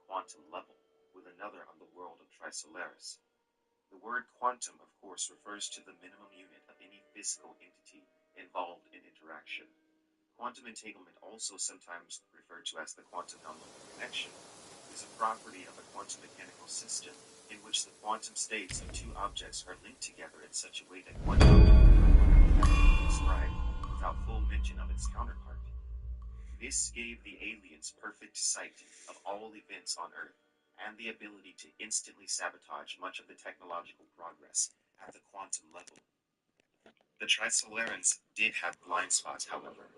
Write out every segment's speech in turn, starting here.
quantum level, with another on the world of Trisolaris. The word quantum, of course, refers to the minimum unit of any physical entity involved in interaction. Quantum entanglement, also sometimes referred to as the quantum number connection, is a property of a quantum mechanical system in which the quantum states of two objects are linked together in such a way that one object can be described without full mention of its counterpart. This gave the aliens perfect sight of all events on Earth and the ability to instantly sabotage much of the technological progress at the quantum level. The Trisolarans did have blind spots, however.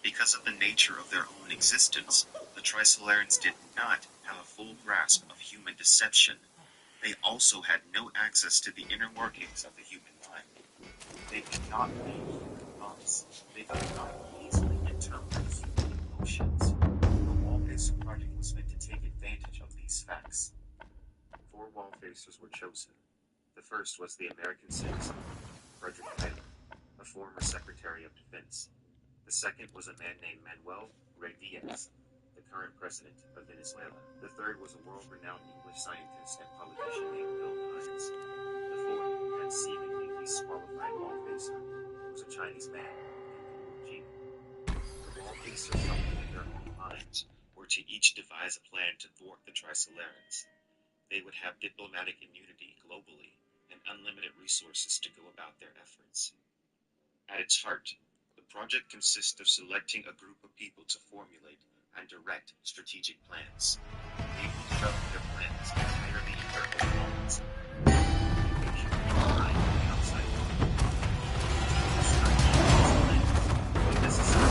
Because of the nature of their own existence, the Trisolarans did not have a full grasp of human deception. They also had no access to the inner workings of the human mind. They could not read human thoughts. They could not easily interpret human emotions. The Wallfacer project was meant to take advantage of these facts. 4 Wallfacers were chosen. The first was the American citizen, Frederick Taylor, a former Secretary of Defense. The second was a man named Manuel Rey Diaz, the current president of Venezuela. The third was a world-renowned English scientist and politician named Bill Hines. The fourth, and seemingly disqualified Wallfacer, was a Chinese man named Liu Ji. The Wallfacers, something in their own minds, were to each devise a plan to thwart the Trisolarans. They would have diplomatic immunity globally and unlimited resources to go about their efforts. At its heart, the project consists of selecting a group of people to formulate and direct strategic plans. They will develop their plans entirely in their own minds. Communication behind the outside world. Necessary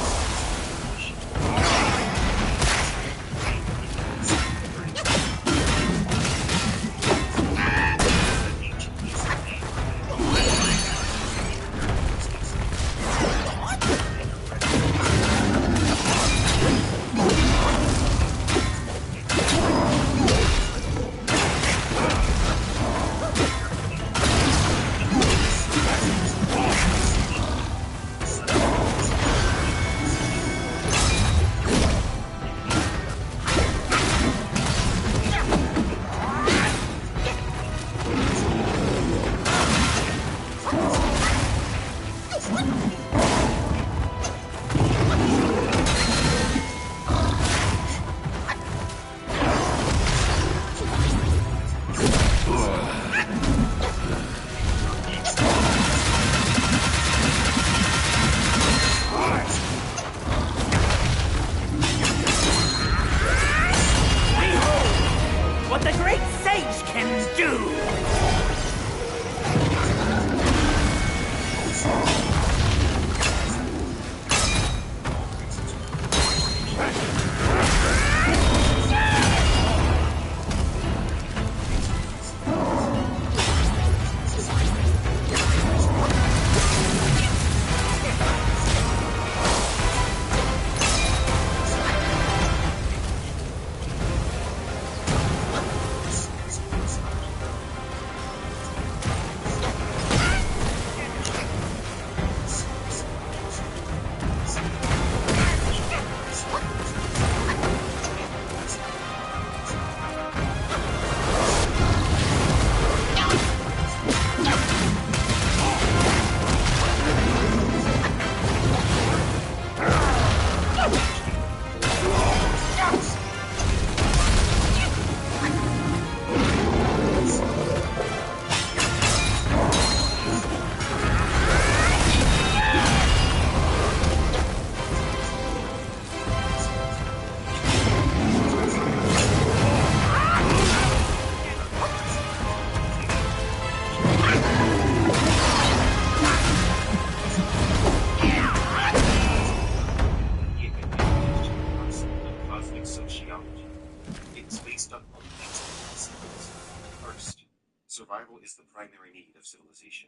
Survival is the primary need of civilization.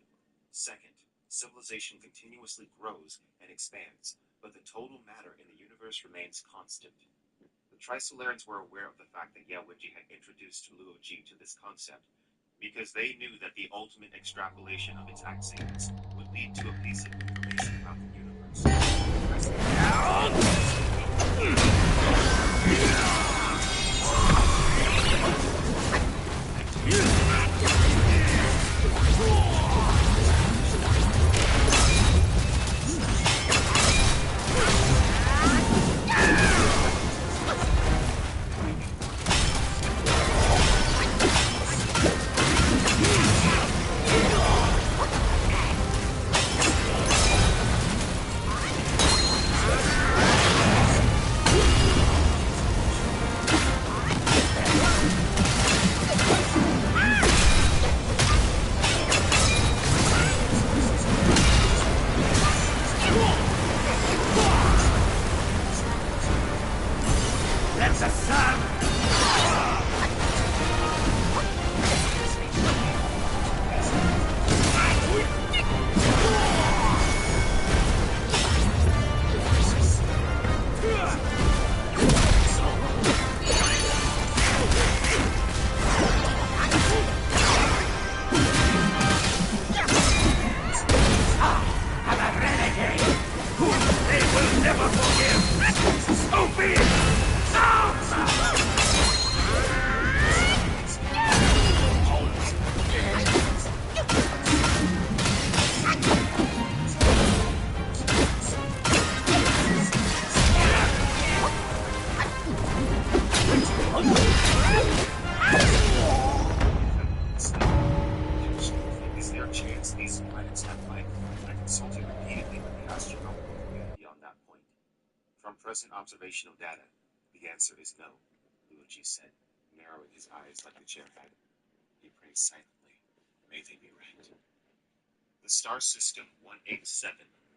Second, civilization continuously grows and expands, but the total matter in the universe remains constant. The Trisolarans were aware of the fact that Yawenji had introduced Luoji to this concept, because they knew that the ultimate extrapolation of its axioms would lead to a piece of information about the universe. Is there a chance these planets have life? I consulted repeatedly with the astronomical community on that point. From present observational data, the answer is no, Luigi said, narrowing his eyes like the chair had. He prayed silently. May they be right. The star system 187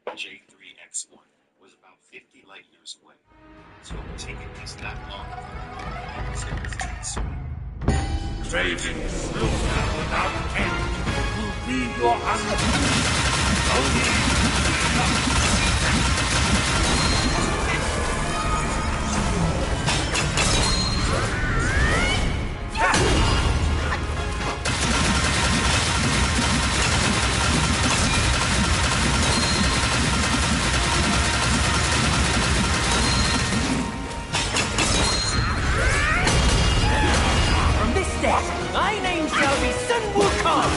J3X1 was about 50 light years away. So it would take at least that long to its Craving slaughter without end will be your undoing. My name shall be Sun Wukong!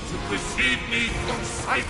To perceive me from sight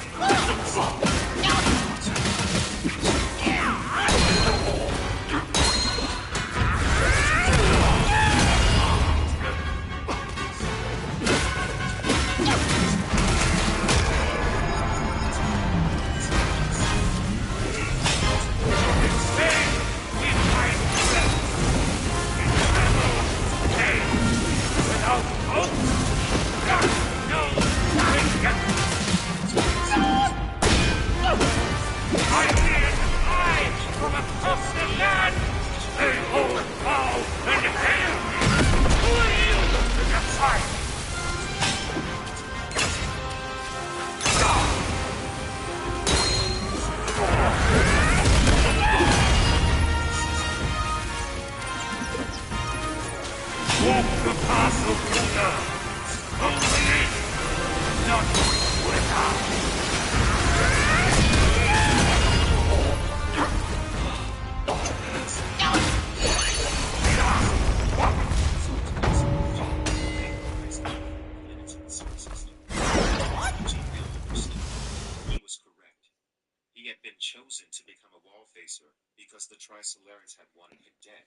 chosen to become a wall-facer because the Trisolarans had wanted him dead.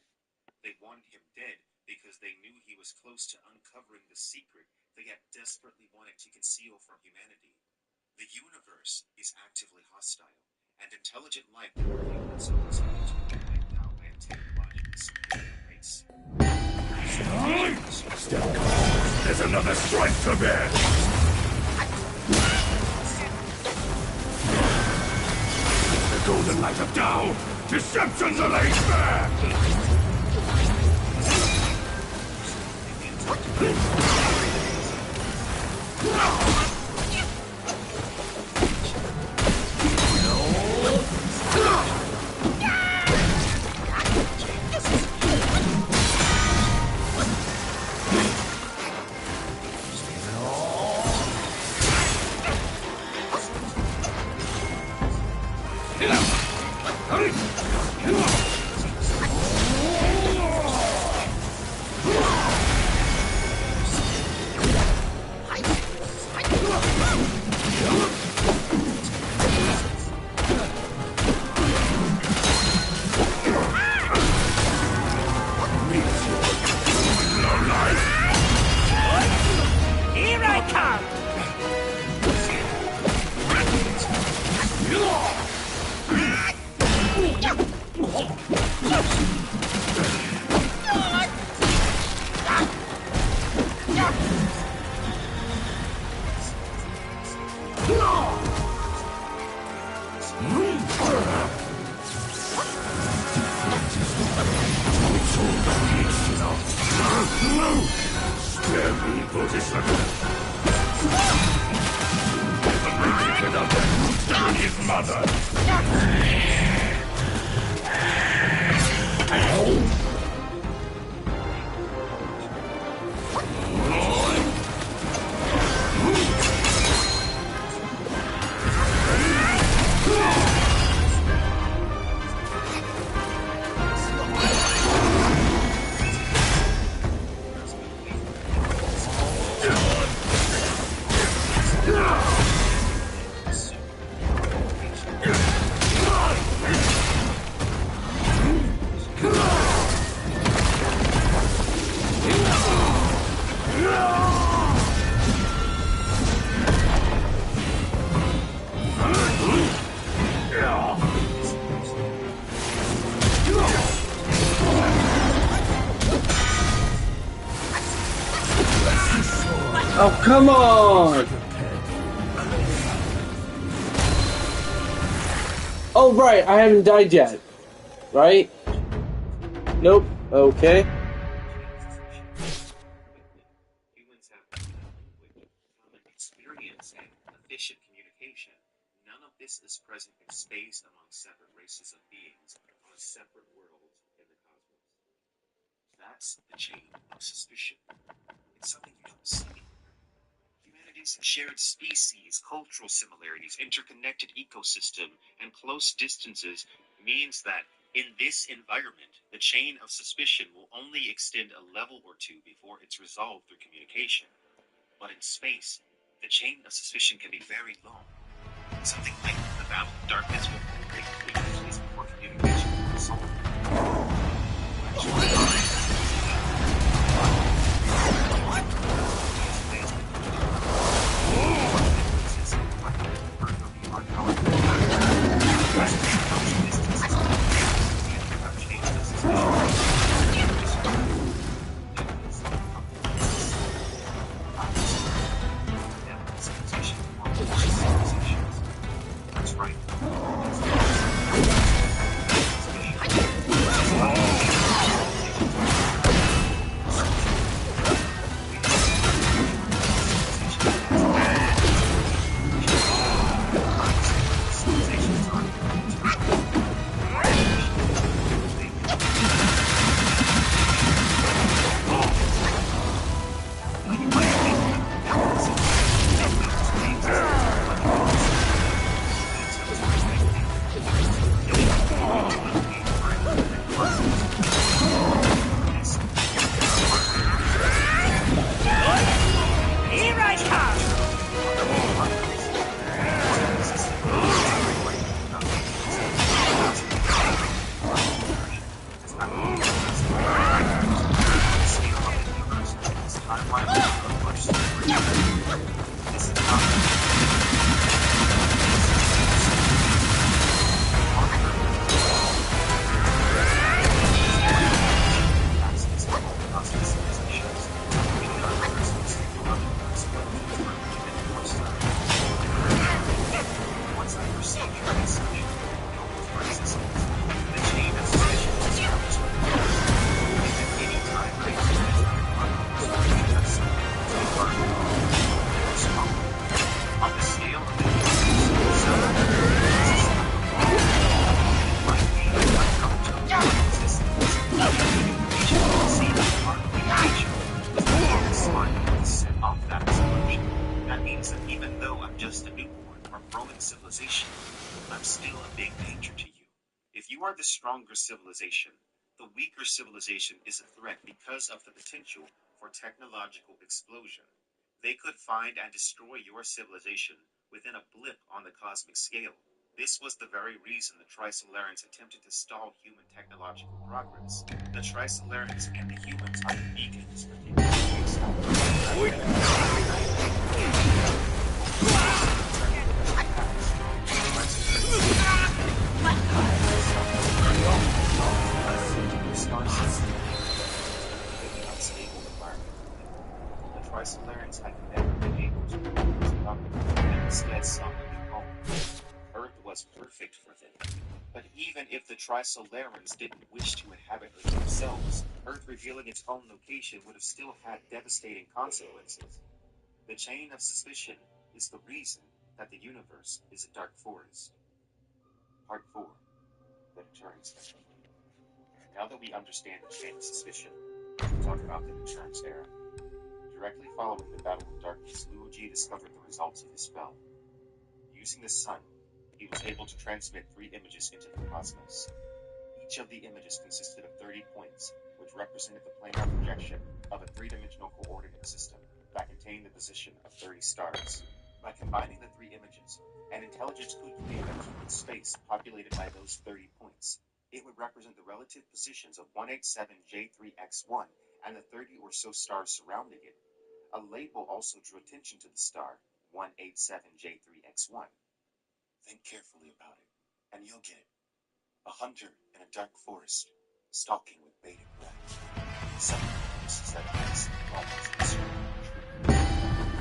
They wanted him dead because they knew he was close to uncovering the secret they had desperately wanted to conceal from humanity. The universe is actively hostile, and intelligent life will reveal themselves to wiped out by a technologically superior race. Still, there's another strike to bear! The golden light of Tao! Deception's a laid bare! Here I come! Spare me, Bodhisattva! The magic without that his mother! Oh, come on! Oh, right, I haven't died yet. Right? Nope. Okay. Humans have common language, common experience, and efficient communication. None of this is present in space among separate races of beings on separate worlds in the cosmos. That's the chain of suspicion. It's something you don't see anywhere. Humanity's shared species, cultural similarities, interconnected ecosystem, and close distances means that in this environment, the chain of suspicion will only extend a level or two before it's resolved through communication. But in space, the chain of suspicion can be very long. Something like the battle of darkness will take 3 days before communication can be solved. That's right. Here I come! That means that even though I'm just a newborn or growing civilization, I'm still a big danger to you. If you are the stronger civilization, the weaker civilization is a threat because of the potential for technological explosion. They could find and destroy your civilization within a blip on the cosmic scale. This was the very reason the Trisolarans attempted to stall human technological progress. The Trisolarans and the humans are the beacons for unstable environment. The Trisolarans had never been able to and instead sought a new home. Earth was perfect for them. But even if the Trisolarans didn't wish to inhabit Earth themselves, Earth revealing its own location would have still had devastating consequences. The chain of suspicion is the reason that the universe is a dark forest. Part 4. The Deterrence Era. Now that we understand the chain of suspicion, we'll talk about the Deterrence Era. Directly following the Battle of Darkness, Luigi discovered the results of his spell. Using the sun, he was able to transmit 3 images into the cosmos. Each of the images consisted of 30 points, which represented the planar projection of a 3-dimensional coordinate system that contained the position of 30 stars. By combining the 3 images, an intelligence could create a cubic space populated by those 30 points. It would represent the relative positions of 187J3X1 and the 30 or so stars surrounding it. A label also drew attention to the star, 187J3X1. Think carefully about it, and you'll get it. A hunter in a dark forest, stalking with bated breath. Some places that place almost true.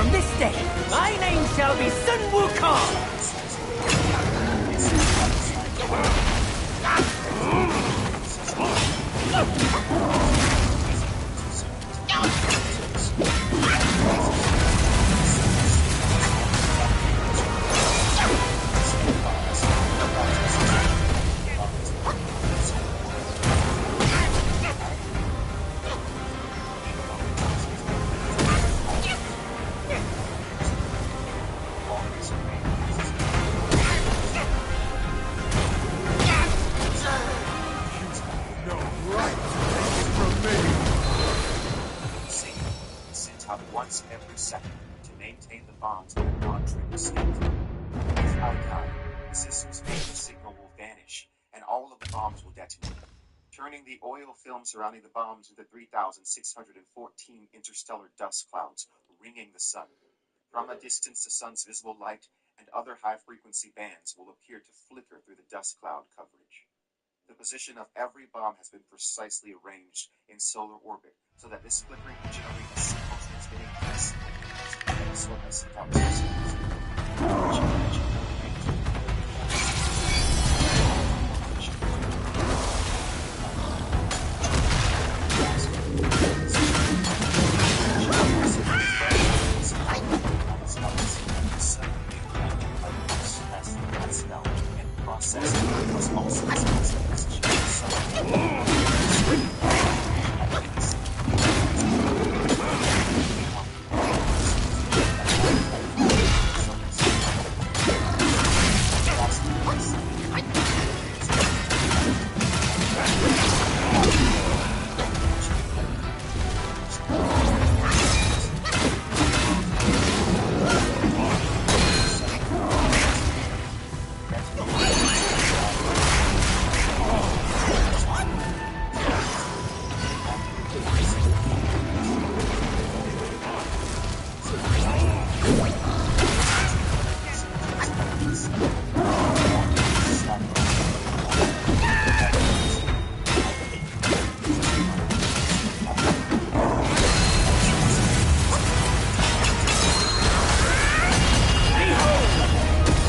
From this day, my name shall be Sun Wukong! Once every second to maintain the bombs in a non-trigger state. If I die, the system's fatal signal will vanish, and all of the bombs will detonate, turning the oil film surrounding the bombs into 3,614 interstellar dust clouds ringing the sun. From a distance, the sun's visible light and other high-frequency bands will appear to flicker through the dust cloud coverage. The position of every bomb has been precisely arranged in solar orbit so that this flickering will generate a single transmitting press that is what I sent out to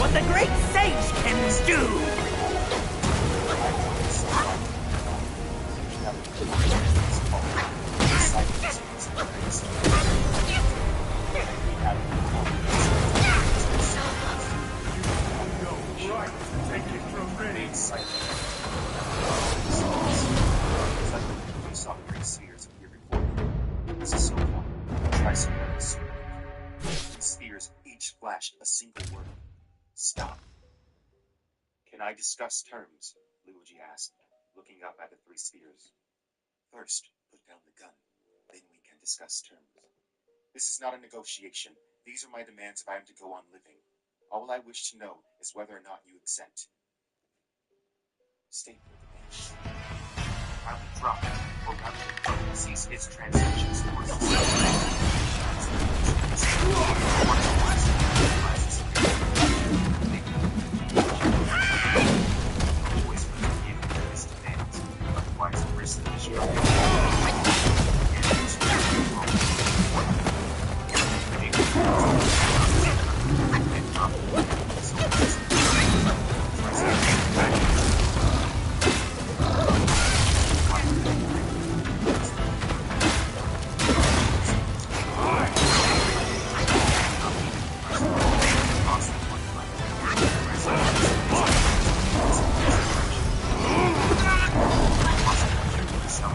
What the great sage can do! Spheres each flashed a single word. Stop. Can I discuss terms? Luigi asked, looking up at the three spheres. First, put down the gun. Then we can discuss terms. This is not a negotiation. These are my demands if I am to go on living. All I wish to know is whether or not you accept. State your demands. I will drop it, or rather the gun cease its transmissions towards the sun.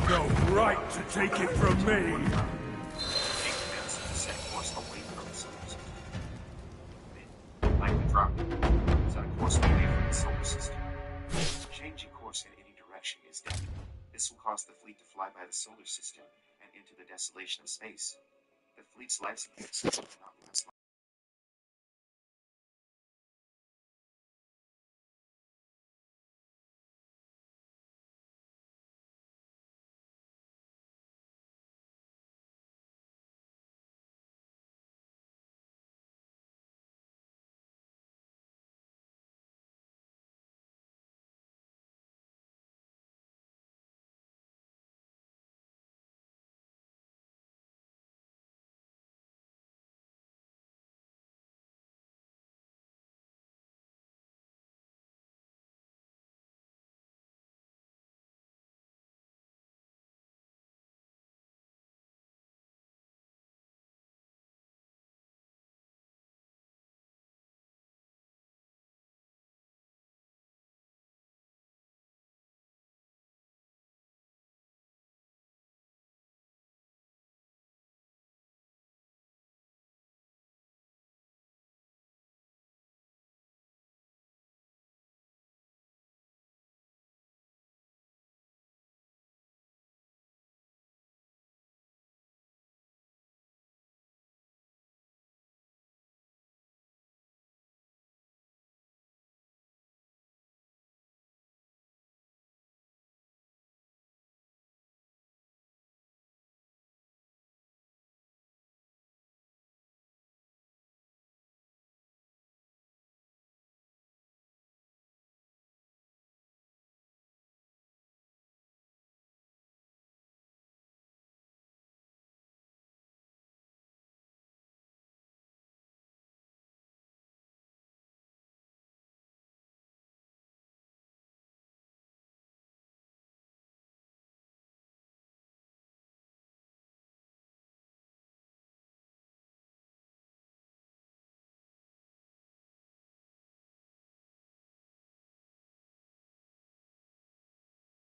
No. right to take it from me. Take commands to set course away from the solar system. Like the drop, set a course away from the solar system. Changing course in any direction is deadly. This will cause the fleet to fly by the solar system and into the desolation of space. The fleet's life support will not last long.